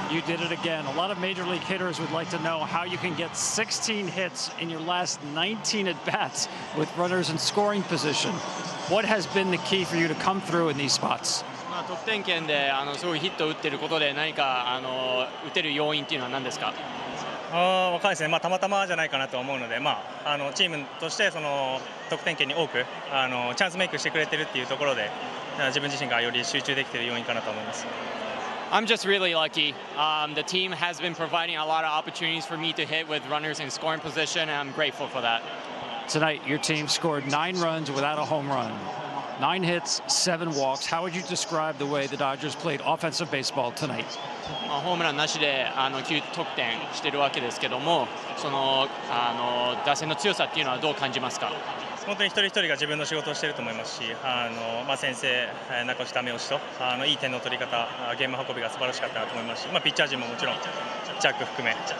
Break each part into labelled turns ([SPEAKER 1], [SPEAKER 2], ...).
[SPEAKER 1] You did it again. A lot of major league hitters would like to know how you can get 16 hits in your last 19 at-bats with runners in scoring position. What has been the key for you to come through in these spots?
[SPEAKER 2] 得点圏ですごいヒットを打っていることで何か打てる要因っていうのは何ですか？
[SPEAKER 3] 若いですね、たまたまじゃないかなと思うので、チームとしてその得点圏に多くチャンスメイクしてくれてるっていうところで、自分自身がより集中できている要因かなと思います。
[SPEAKER 2] I'm just really lucky. The team has been providing a lot of opportunities for me to hit with runners in scoring position, and I'm grateful for that.
[SPEAKER 1] Tonight, your team scored 9 runs without a home run. 9 hits, 7 walks. How would you describe the way the Dodgers played offensive baseball tonight?
[SPEAKER 2] ホームランなしで9得点してるわけですけども、その打線の強さっていうのはどう感じますか？
[SPEAKER 3] 本当に一人一人が自分の仕事をしていると思いますし、先制、中押し、ダメ押しといい点の取り方、ゲーム運びが素晴らしかったなと思いますし、ピッチャー陣ももちろんジャック含め素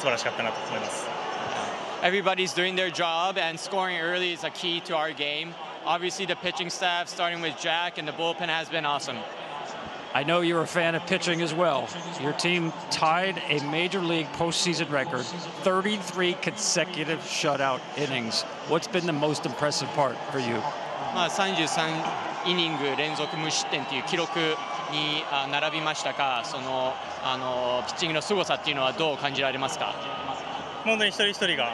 [SPEAKER 3] 晴らしかったなと思います。
[SPEAKER 2] Everybody's doing their job, and scoring early is a key to our game. Obviously, the pitching staff, starting with Jack, and the bullpen has been awesome.
[SPEAKER 1] I know you're a fan of pitching as well. Your team tied a major league postseason record, 33 consecutive shutout innings. What's been the most impressive part for you?
[SPEAKER 2] 33イニング連続無失点という記録に並びましたが、そのピッチングの凄さっていうのはどう感じられますか？
[SPEAKER 3] 本当に一人一人が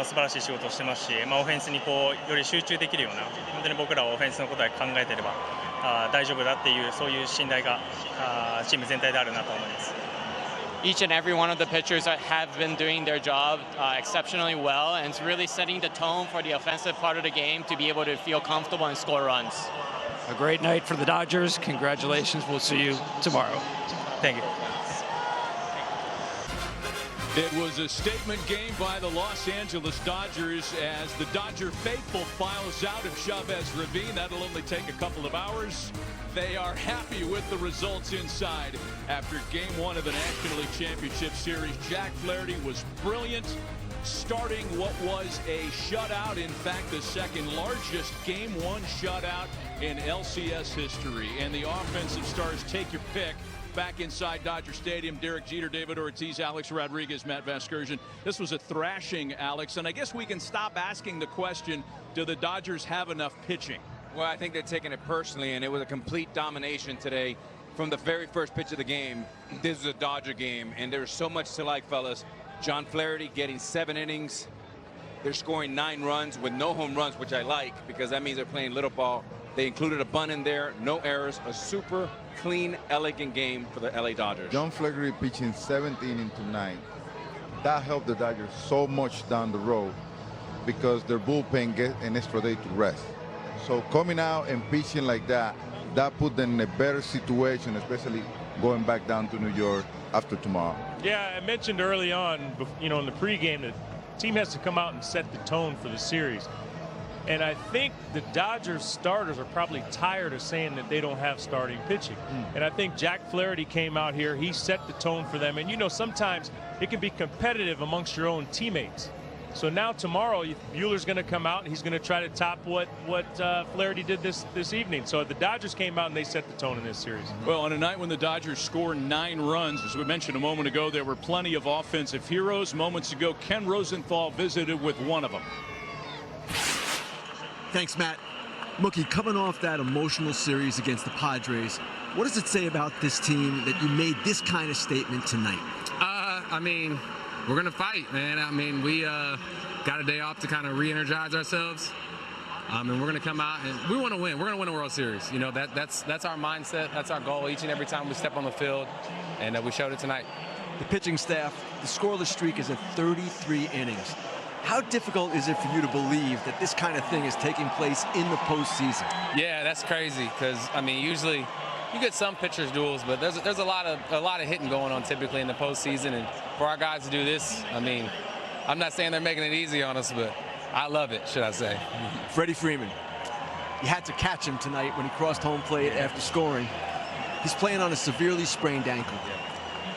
[SPEAKER 3] 素晴らしい仕事をしてますし、オフェンスにより集中できるような、本当に僕らはオフェンスのことを考えていれば大丈夫だっていうそういう信頼がチーム全体であるなと思います。
[SPEAKER 2] Each and every one of the pitchers have been doing their job exceptionally well, and it's really setting the tone for the offensive part of the game to be able to feel comfortable and score runs.
[SPEAKER 1] A great night for the Dodgers. Congratulations. We'll see you tomorrow.
[SPEAKER 3] Thank you.
[SPEAKER 4] It was a statement game by the Los Angeles Dodgers as the Dodger faithful files out of Chavez Ravine. That'll only take a couple of hours. They are happy with the results inside. After Game 1 of the National League Championship Series, Jack Flaherty was brilliant, starting what was a shutout. In fact, the second largest Game 1 shutout in LCS history. And the offensive stars, take your pick. Back inside Dodger Stadium, Derek Jeter, David Ortiz, Alex Rodriguez, Matt Vasgersian. This was a thrashing, Alex, and I guess we can stop asking the question, do the Dodgers have enough pitching?
[SPEAKER 5] Well, I think they're taking it personally, and it was a complete domination today from the very first pitch of the game. This is a Dodger game, and there's so much to like, fellas. John Flaherty getting 7 innings. They're scoring 9 runs with no home runs, which I like because that means they're playing little ball. They included a bunt in there, no errors, a super clean, elegant game for the LA Dodgers.
[SPEAKER 6] John Flaherty pitching 17 into 9. That helped the Dodgers so much down the road because their bullpen get an extra day to rest. So coming out and pitching like that put them in a better situation, especially going back down to New York after tomorrow.
[SPEAKER 7] Yeah, I mentioned early on, in the pregame that the team has to come out and set the tone for the series. And I think the Dodgers starters are probably tired of saying that they don't have starting pitching. And I think Jack Flaherty came out here, he set the tone for them. And sometimes it can be competitive amongst your own teammates. So now tomorrow, Buehler's going to come out and he's going to try to top what Flaherty did this evening. So the Dodgers came out and they set the tone in this series.
[SPEAKER 4] Well, on a night when the Dodgers scored 9 runs, as we mentioned a moment ago, there were plenty of offensive heroes. Moments ago, Ken Rosenthal visited with one of them.
[SPEAKER 8] Thanks, Matt. Mookie, coming off that emotional series against the Padres, what does it say about this team that you made this kind of statement tonight?
[SPEAKER 9] We're going to fight, man. We got a day off to kind of re-energize ourselves. And we're going to come out and we want to win. We're going to win a World Series. That's our mindset. That's our goal each and every time we step on the field. And we showed it tonight.
[SPEAKER 8] The pitching staff, the scoreless streak is at 33 innings. How difficult is it for you to believe that this kind of thing is taking place in the postseason?
[SPEAKER 9] Yeah, that's crazy because, usually you get some pitchers duels, but there's a lot of hitting going on typically in the postseason. And for our guys to do this, I'm not saying they're making it easy on us, but I love it, should I say.
[SPEAKER 8] Freddie Freeman, you had to catch him tonight when he crossed home plate after scoring. He's playing on a severely sprained ankle.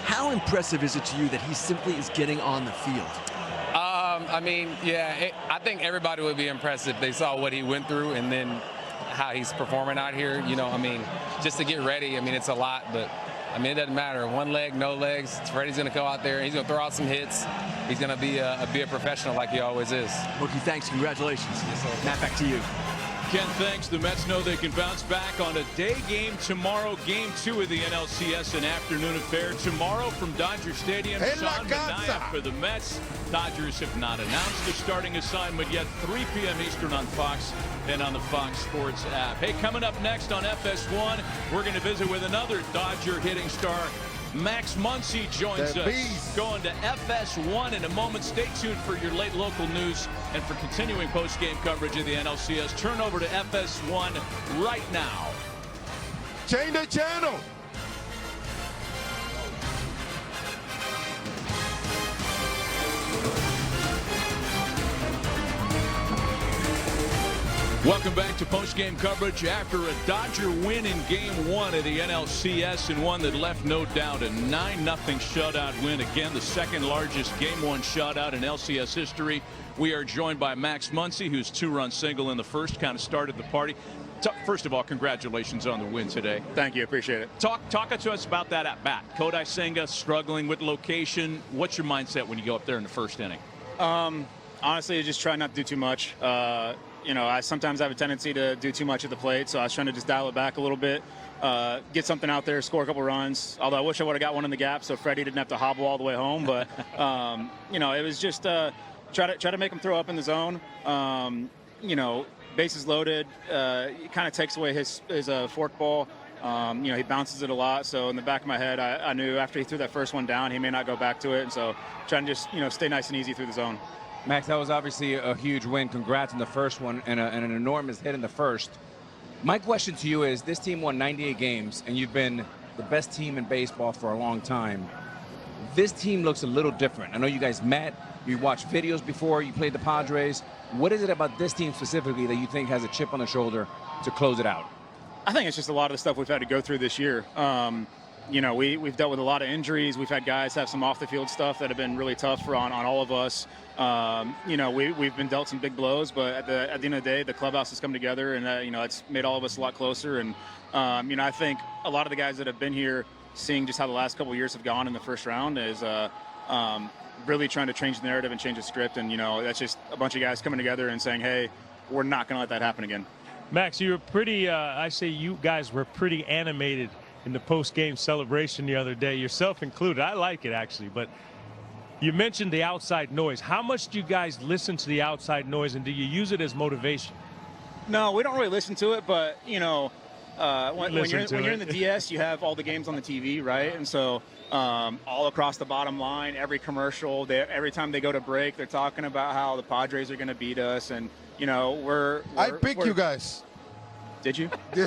[SPEAKER 8] How impressive is it to you that he simply is getting on the field?
[SPEAKER 9] I think everybody would be impressed if they saw what he went through and then how he's performing out here. Just to get ready, it's a lot, but I mean, it doesn't matter. One leg, no legs. Freddie's going to go out there. He's going to throw out some hits. He's going to be a professional like he always is.
[SPEAKER 8] Mookie, thanks. Congratulations. Matt, back to you.
[SPEAKER 4] Ken, thanks. The Mets know they can bounce back on a day game tomorrow. Game 2 of the NLCS, an afternoon affair. Tomorrow from Dodger Stadium, Sean Manaea for the Mets. Dodgers have not announced a starting assignment yet. 3 p.m. Eastern on Fox and on the Fox Sports app. Hey, coming up next on FS1, we're going to visit with another Dodger hitting star. Max Muncy joins us. Going to FS1 in a moment. Stay tuned for your late local news and for continuing post-game coverage of the NLCS. Turn over to FS1 right now.
[SPEAKER 6] Change the channel.
[SPEAKER 4] Welcome back to post-game coverage after a Dodger win in Game 1 of the NLCS, and one that left no doubt, a 9-0 shutout win. Again, the second largest Game 1 shutout in LCS history. We are joined by Max Muncy, whose 2-run single in the first kind of started the party. First of all, congratulations on the win today.
[SPEAKER 10] Thank you. Appreciate it.
[SPEAKER 4] Talk to us about that at bat. Kodai Senga struggling with location. What's your mindset when you go up there in the first inning?
[SPEAKER 10] Honestly, just try not to do too much. You know, I sometimes have a tendency to do too much at the plate, so I was trying to just dial it back a little bit, get something out there, score a couple runs. Although I wish I would have got one in the gap so Freddie didn't have to hobble all the way home. But, you know, it was just try to make him throw up in the zone. You know, bases loaded. It kind of takes away his fork ball. You know, he bounces it a lot. So in the back of my head, I knew after he threw that first one down, he may not go back to it. And so trying to just, you know, stay nice and easy through the zone.
[SPEAKER 5] Max, that was obviously a huge win. Congrats on the first one and an enormous hit in the first. My question to you is, this team won 98 games, and you've been the best team in baseball for a long time. This team looks a little different. I know you guys met, you watched videos before, you played the Padres. What is it about this team specifically that you think has a chip on the shoulder to close it out?
[SPEAKER 10] I think it's just a lot of the stuff we've had to go through this year. You know, we've dealt with a lot of injuries. We've had guys have some off-the-field stuff that have been really tough on all of us. You know, we've been dealt some big blows, but at the end of the day, the clubhouse has come together, and you know, it's made all of us a lot closer. And you know, I think a lot of the guys that have been here, seeing just how the last couple of years have gone in the first round, is really trying to change the narrative and change the script. And you know, that's just a bunch of guys coming together and saying, "Hey, we're not going to let that happen again."
[SPEAKER 7] Max, you were pretty. I say you guys were pretty animated in the post-game celebration the other day, yourself included. I like it, actually, but you mentioned the outside noise. How much do you guys listen to the outside noise, and do you use it as motivation?
[SPEAKER 10] No, we don't really listen to it, but, you know, when you're in the DS, you have all the games on the TV, right? And so all across the bottom line, every commercial, every time they go to break, they're talking about how the Padres are going to beat us, and, you know,
[SPEAKER 6] I picked you guys.
[SPEAKER 10] Did you?
[SPEAKER 7] Yeah,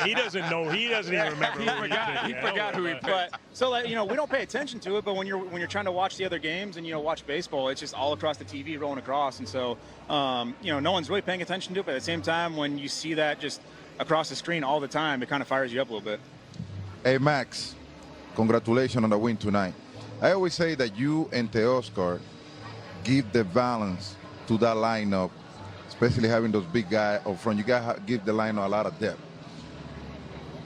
[SPEAKER 7] he doesn't know. He doesn't even remember.
[SPEAKER 10] He forgot who he picked. But, so, like, you know, we don't pay attention to it. But when you're trying to watch the other games and, you know, watch baseball, it's just all across the TV rolling across. And so, you know, no one's really paying attention to it. But at the same time, when you see that just across the screen all the time, it kind of fires you up a little bit.
[SPEAKER 6] Hey, Max, congratulations on the win tonight. I always say that you and Teoscar give the balance to that lineup, especially having those big guys up front. You guys give the lineup a lot of depth.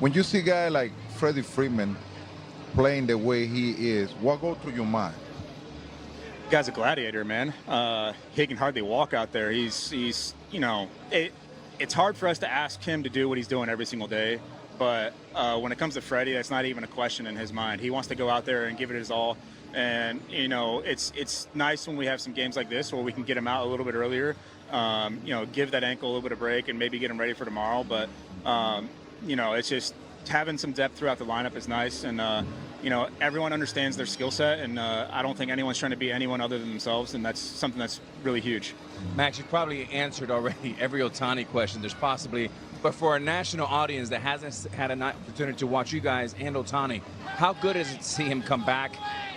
[SPEAKER 6] When you see a guy like Freddie Freeman playing the way he is, what goes through your mind?
[SPEAKER 10] The guy's a gladiator, man. He can hardly walk out there. He's you know, it's hard for us to ask him to do what he's doing every single day. But when it comes to Freddie, that's not even a question in his mind. He wants to go out there and give it his all. And, you know, it's nice when we have some games like this where we can get him out a little bit earlier. You know, give that ankle a little bit of break and maybe get him ready for tomorrow. But, you know, it's just having some depth throughout the lineup is nice. And, you know, everyone understands their skill set. And I don't think anyone's trying to be anyone other than themselves. And that's something that's really huge.
[SPEAKER 5] Max, you probably answered already every Ohtani question. There's possibly, but for a national audience that hasn't had an opportunity to watch you guys and Ohtani, how good is it to see him come back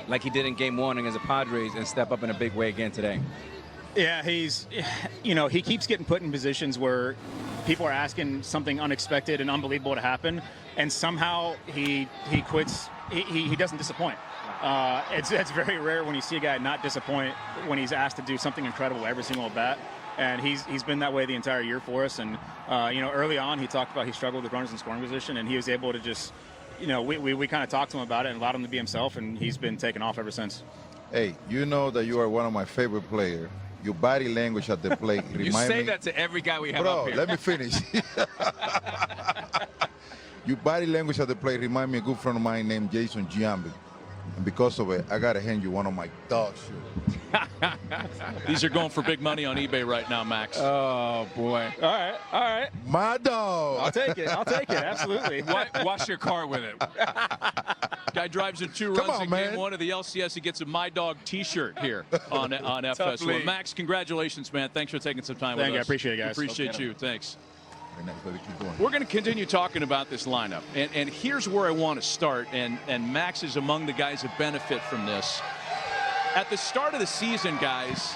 [SPEAKER 5] like he did in Game 1 against the Padres and step up in a big way again today?
[SPEAKER 10] Yeah, he's, you know, he keeps getting put in positions where people are asking something unexpected and unbelievable to happen, and somehow he quits. He doesn't disappoint. It's very rare when you see a guy not disappoint when he's asked to do something incredible every single at bat, and he's been that way the entire year for us. And you know, early on he talked about he struggled with runners in scoring position, and he was able to just, you know, we kind of talked to him about it and allowed him to be himself, and he's been taking off ever since.
[SPEAKER 6] Hey, you know that you are one of my favorite players. Your body language at the plate
[SPEAKER 5] You
[SPEAKER 6] remind
[SPEAKER 5] say
[SPEAKER 6] me.
[SPEAKER 5] that to every guy we have
[SPEAKER 6] Bro,
[SPEAKER 5] up here.
[SPEAKER 6] let me finish. Your body language at the plate remind me of a good friend of mine named Jason Giambi. And because of it, I got to hand you one of my dog shoes.
[SPEAKER 4] These are going for big money on eBay right now, Max.
[SPEAKER 5] Oh, boy.
[SPEAKER 10] All right.
[SPEAKER 6] My dog.
[SPEAKER 10] I'll take it. Absolutely.
[SPEAKER 5] Wash your car with it.
[SPEAKER 4] Guy drives in 2 runs in game 1 of the LCS. He gets a My Dog T-shirt here on FS1. Max, congratulations, man. Thanks for taking some time with us.
[SPEAKER 10] I appreciate it, guys.
[SPEAKER 4] Appreciate you. Thanks.
[SPEAKER 6] Very nice, buddy. Keep going.
[SPEAKER 4] We're going to continue talking about this lineup. And here's where I want to start. And Max is among the guys that benefit from this. At the start of the season, guys,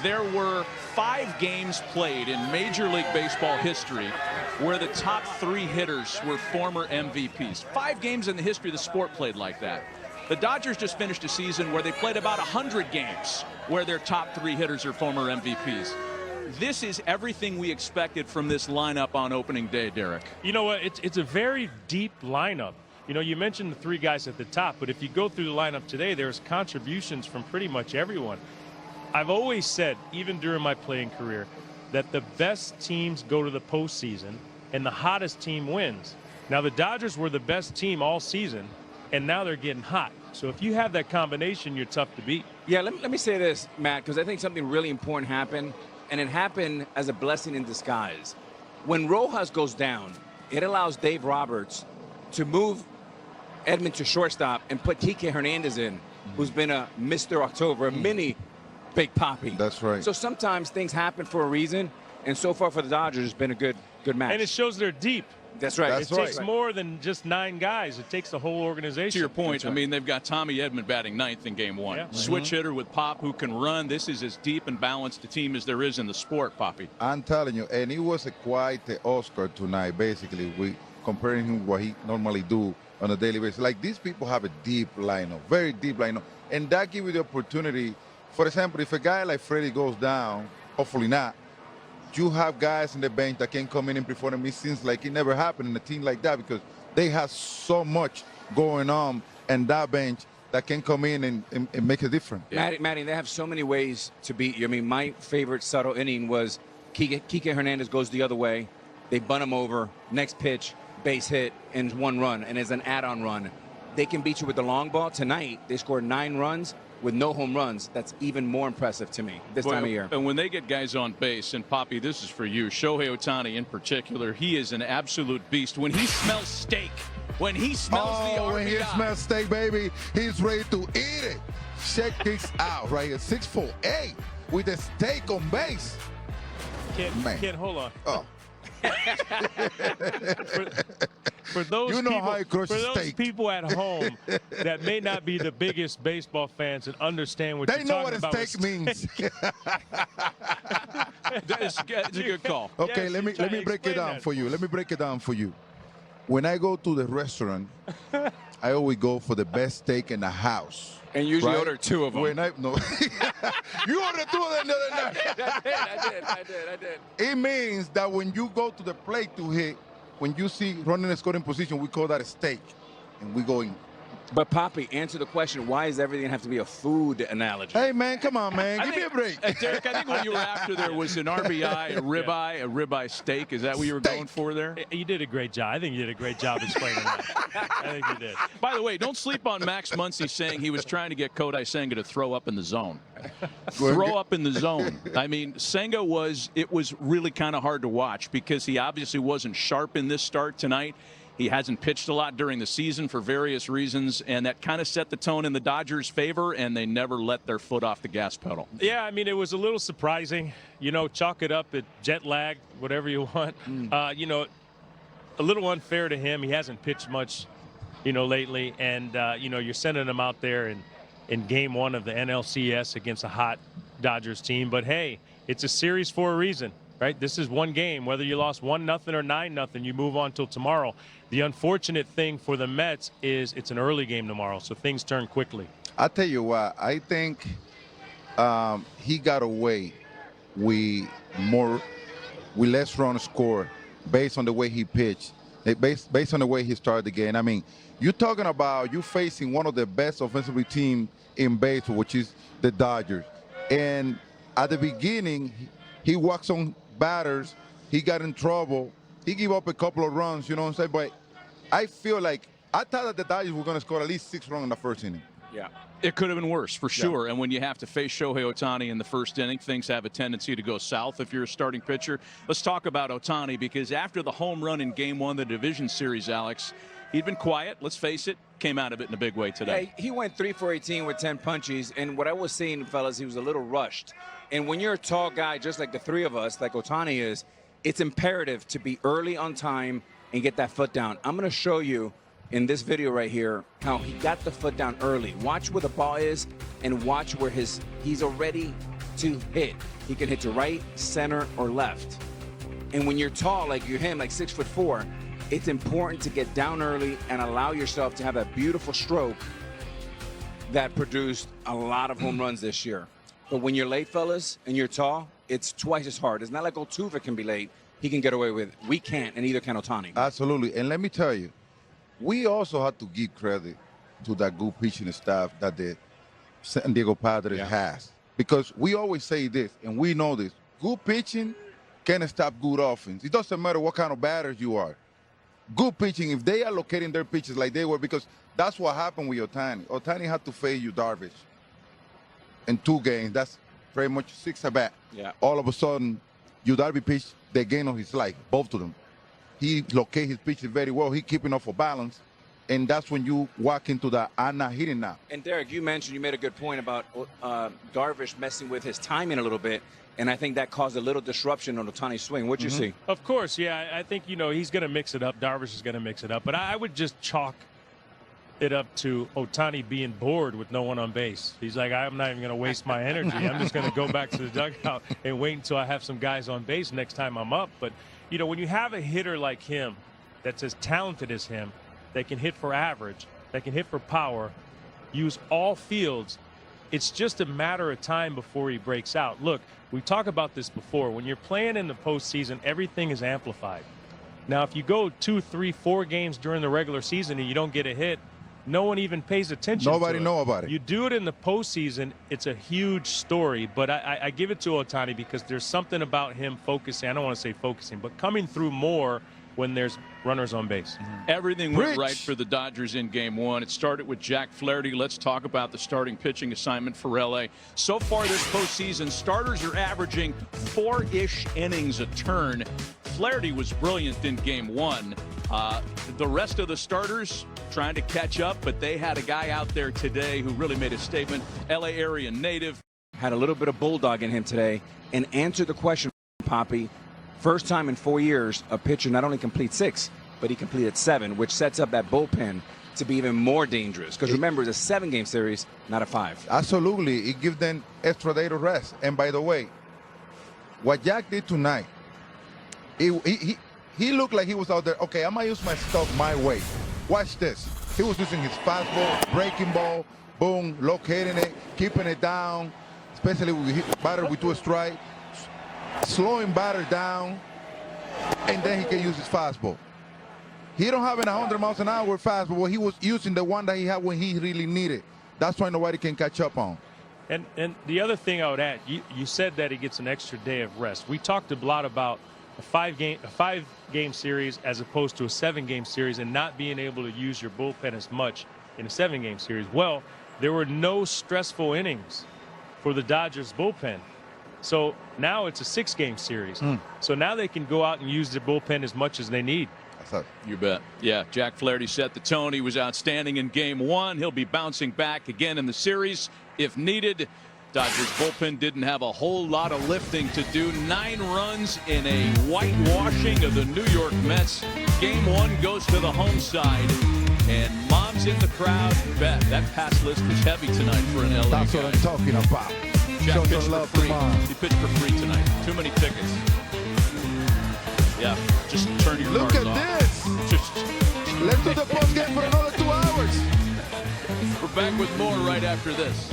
[SPEAKER 4] there were 5 games played in Major League Baseball history where the top 3 hitters were former MVPs. 5 games in the history of the sport played like that. The Dodgers just finished a season where they played about 100 games where their top 3 hitters are former MVPs. This is everything we expected from this lineup on opening day, Derek.
[SPEAKER 7] You know what? It's a very deep lineup. You know, you mentioned the 3 guys at the top, but if you go through the lineup today, there's contributions from pretty much everyone. I've always said, even during my playing career, that the best teams go to the postseason and the hottest team wins. Now, the Dodgers were the best team all season, and now they're getting hot. So if you have that combination, you're tough to beat.
[SPEAKER 5] Yeah, let me say this, Matt, because I think something really important happened, and it happened as a blessing in disguise. When Rojas goes down, it allows Dave Roberts to move Edmund to shortstop and put Kike Hernandez in, who's been a Mr. October, a mini Big Papi.
[SPEAKER 6] That's right.
[SPEAKER 5] So sometimes things happen for a reason, and so far for the Dodgers, it's been a good match.
[SPEAKER 7] And it shows they're deep.
[SPEAKER 5] That's right.
[SPEAKER 7] It takes more than just 9 guys. It takes the whole organization.
[SPEAKER 4] To your point, I mean, they've got Tommy Edman batting 9th in game 1.
[SPEAKER 7] Yeah.
[SPEAKER 4] Switch hitter with Pop who can run. This is as deep and balanced a team as there is in the sport, Poppy.
[SPEAKER 6] I'm telling you, and it was a quite Oscar tonight, basically. We comparing him what he normally do on a daily basis. Like, these people have a deep lineup, very deep lineup. And that gives you the opportunity. For example, if a guy like Freddie goes down, hopefully not, you have guys in the bench that can come in and perform. And it seems like it never happened in a team like that because they have so much going on and that bench that can come in and make a difference.
[SPEAKER 5] Yeah. Matty, they have so many ways to beat you. I mean, my favorite subtle inning was Kike Hernandez goes the other way. They bunt him over. Next pitch, base hit, and 1 run. And as an add-on run, they can beat you with the long ball. Tonight, they scored 9 runs with no home runs. That's even more impressive to me this time of year.
[SPEAKER 4] And when they get guys on base, and Poppy, this is for you, Shohei Ohtani in particular, he is an absolute beast. When he smells steak, when he smells the RBI.
[SPEAKER 6] When he smells steak, baby, he's ready to eat it. Check this out right here, 6'8" with a steak on base.
[SPEAKER 7] Ken, hold on.
[SPEAKER 6] Oh.
[SPEAKER 7] For those
[SPEAKER 6] you know
[SPEAKER 7] people,
[SPEAKER 6] how I crush
[SPEAKER 7] for those
[SPEAKER 6] steak.
[SPEAKER 7] people at home that may not be the biggest baseball fans and understand what
[SPEAKER 6] they
[SPEAKER 7] you're
[SPEAKER 6] know
[SPEAKER 7] talking
[SPEAKER 6] what
[SPEAKER 7] about.
[SPEAKER 6] a steak means.
[SPEAKER 4] That's a good call.
[SPEAKER 6] Okay,
[SPEAKER 7] Yes,
[SPEAKER 6] let me break it down for you. Let me break it down for you. When I go to the restaurant, I always go for the best steak in the house.
[SPEAKER 5] And usually
[SPEAKER 6] right?
[SPEAKER 5] order 2 of them.
[SPEAKER 6] When no, you ordered 2 of them the other night.
[SPEAKER 5] I did.
[SPEAKER 6] It means that when you go to the plate to hit, when you see running and scoring position, we call that a steak, and we go in.
[SPEAKER 5] But Poppy, answer the question: why does everything have to be a food analogy?
[SPEAKER 6] Hey man, come on, man, give me a break.
[SPEAKER 4] Derek, I think what you were after there was an RBI, a ribeye steak. Is that what you were going for there?
[SPEAKER 7] You did a great job. I think you did a great job explaining that. I think you did.
[SPEAKER 4] By the way, don't sleep on Max Muncy saying he was trying to get Kodai Senga to throw up in the zone. Throw up in the zone. I mean, Senga it was really kind of hard to watch because he obviously wasn't sharp in this start tonight. He hasn't pitched a lot during the season for various reasons, and that kind of set the tone in the Dodgers' favor, and they never let their foot off the gas pedal.
[SPEAKER 7] Yeah, I mean, it was a little surprising. You know, chalk it up at jet lag, whatever you want. You know, a little unfair to him. He hasn't pitched much, you know, lately, and, you know, you're sending him out there in game 1 of the NLCS against a hot Dodgers team. But, hey, it's a series for a reason. Right, this is 1 game. Whether you lost 1-0 or 9-0, you move on till tomorrow. The unfortunate thing for the Mets is it's an early game tomorrow, so things turn quickly.
[SPEAKER 6] I tell you what, I think he got away with less runs scored based on the way he pitched based on the way he started the game. I mean, you're talking about you facing one of the best offensively teams in baseball, which is the Dodgers. And at the beginning, he walks on batters. He got in trouble. He gave up a couple of runs, you know what I'm saying? But I feel like I thought that the Dodgers were going to score at least 6 runs in the first inning.
[SPEAKER 11] Yeah. It could have been worse, for sure. Yeah. And when you have to face Shohei Ohtani in the first inning, things have a tendency to go south if you're a starting pitcher. Let's talk about Ohtani, because after the home run in Game 1 of the division series, Alex, he'd been quiet, let's face it, came out of it in a big way today.
[SPEAKER 5] Yeah, he went 3 for 18 with 10 punchies, and what I was seeing, fellas, he was a little rushed. And when you're a tall guy, just like the three of us, like Ohtani is, it's imperative to be early on time and get that foot down. I'm going to show you in this video right here how he got the foot down early. Watch where the ball is and watch where he's already to hit. He can hit to right, center, or left. And when you're tall like you're him, like 6'4", it's important to get down early and allow yourself to have that beautiful stroke that produced a lot of home runs this year. But when you're late, fellas, and you're tall, it's twice as hard. It's not like Altuve can be late. He can get away with it. We can't, and neither can Ohtani.
[SPEAKER 6] Absolutely. And let me tell you, we also have to give credit to that good pitching staff that the San Diego Padres has. Because we always say this, and we know this, good pitching can't stop good offense. It doesn't matter what kind of batters you are. Good pitching, if they are locating their pitches like they were, because that's what happened with Ohtani. Ohtani had to face you Darvish in 2 games. That's pretty much 6 at bat.
[SPEAKER 5] Yeah.
[SPEAKER 6] All of a sudden, you Darvish pitched the game of his life, both of them. He located his pitches very well. He keeping up for balance. And that's when you walk into that, I'm not hitting now.
[SPEAKER 5] And Derek, you made a good point about Darvish messing with his timing a little bit. And I think that caused a little disruption on Ohtani's swing. What'd you see?
[SPEAKER 7] Of course, yeah. I think, he's going to mix it up. Darvish is going to mix it up. But I would just chalk it up to Ohtani being bored with no one on base. He's like, I'm not even going to waste my energy. I'm just going to go back to the dugout and wait until I have some guys on base next time I'm up. But when you have a hitter like him that's as talented as him, that can hit for average, that can hit for power, use all fields, it's just a matter of time before he breaks out. Look, we talked about this before. When you're playing in the postseason, everything is amplified. Now, if you go 2, 3, 4 games during the regular season and you don't get a hit, no one even pays attention.
[SPEAKER 6] Nobody know about it.
[SPEAKER 7] You do it in the postseason, it's a huge story. But I give it to Ohtani because there's something about him focusing. I don't want to say focusing, but coming through more when there's runners on base.
[SPEAKER 11] Everything went right for the Dodgers in Game 1. It started with Jack Flaherty. Let's talk about the starting pitching assignment for L.A. So far this postseason, starters are averaging 4-ish innings a turn. Flaherty was brilliant in Game 1. The rest of the starters trying to catch up, but they had a guy out there today who really made a statement. L.A. area native.
[SPEAKER 5] Had a little bit of bulldog in him today and answered the question, Poppy. First time in 4 years, a pitcher not only completes 6, but he completed 7, which sets up that bullpen to be even more dangerous. Because remember, it's a 7-game series, not a 5.
[SPEAKER 6] Absolutely. It gives them extra day to rest. And by the way, what Jack did tonight, he looked like he was out there, okay, I'm going to use my stuff my way. Watch this. He was using his fastball, breaking ball, boom, locating it, keeping it down, especially with batter with 2 strikes. Slowing batter down, and then he can use his fastball. He don't have an 100 miles an hour fastball. He was using the one that he had when he really needed. That's why nobody can catch up on.
[SPEAKER 7] And the other thing I would add, you said that he gets an extra day of rest. We talked a lot about a 5-game series as opposed to a 7-game series and not being able to use your bullpen as much in a 7-game series. Well, there were no stressful innings for the Dodgers bullpen. So now it's a 6-game series. So now they can go out and use their bullpen as much as they need.
[SPEAKER 11] You bet. Yeah, Jack Flaherty set the tone. He was outstanding in Game 1. He'll be bouncing back again in the series if needed. Dodgers bullpen didn't have a whole lot of lifting to do. 9 runs in a whitewashing of the New York Mets. Game 1 goes to the home side. And mom's in the crowd. Bet that pass list was heavy tonight for an LA
[SPEAKER 6] That's
[SPEAKER 11] guy.
[SPEAKER 6] what I'm talking about.
[SPEAKER 11] Jack pitched for free. He pitched for free tonight. Too many tickets. Yeah, just turn your
[SPEAKER 6] Look
[SPEAKER 11] cars
[SPEAKER 6] at
[SPEAKER 11] off.
[SPEAKER 6] this.
[SPEAKER 11] Just
[SPEAKER 6] Let's do the post game for another 2 hours.
[SPEAKER 11] We're back with more right after this.